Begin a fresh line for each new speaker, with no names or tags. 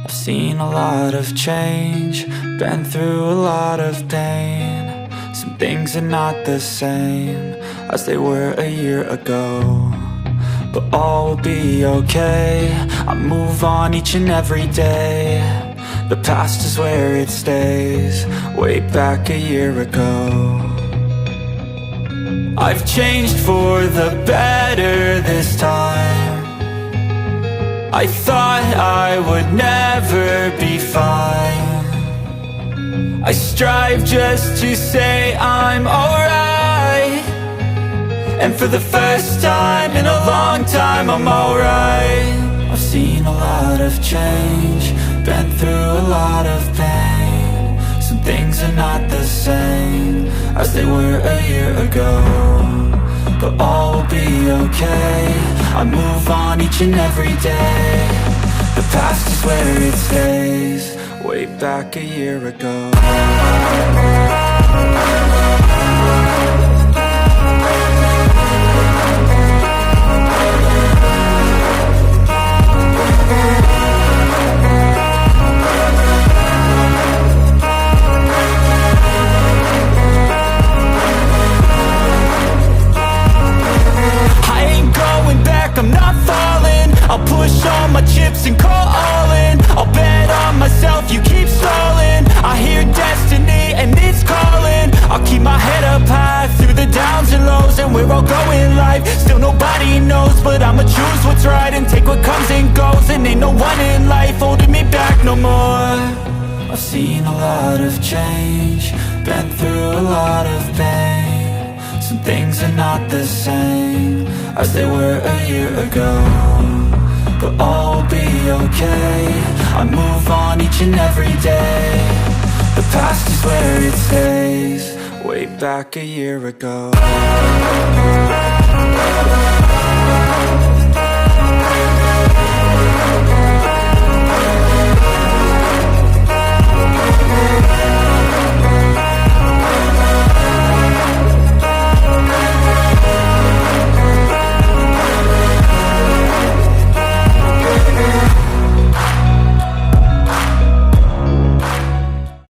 I've seen a lot of change, been through a lot of pain. Some things are not the same as they were a year ago, but all will be okay. I move on each and every day. The past is where it stays, way back a year ago. I've changed for the better this time. I thought I would never be fine. I strive just to say I'm alright, and for the first time in a long time I'm alright. I've seen a lot of change, been through a lot of pain. Some things are not the same as they were a year ago, but all will be okay. I move on each and every day. The past is where it stays, way back a year ago. I'm not falling, I'll push all my chips and call all in. I'll bet on myself, you keep stalling. I hear destiny and it's calling. I'll keep my head up high through the downs and lows, and we're all going life. Still nobody knows, but I'ma choose what's right and take what comes and goes. And ain't no one in life holding me back no more. I've seen a lot of change, been through a lot of pain. Some things are not the same as they were a year ago, but all will be okay. I move on each and every day. The past is where it stays, way back a year ago.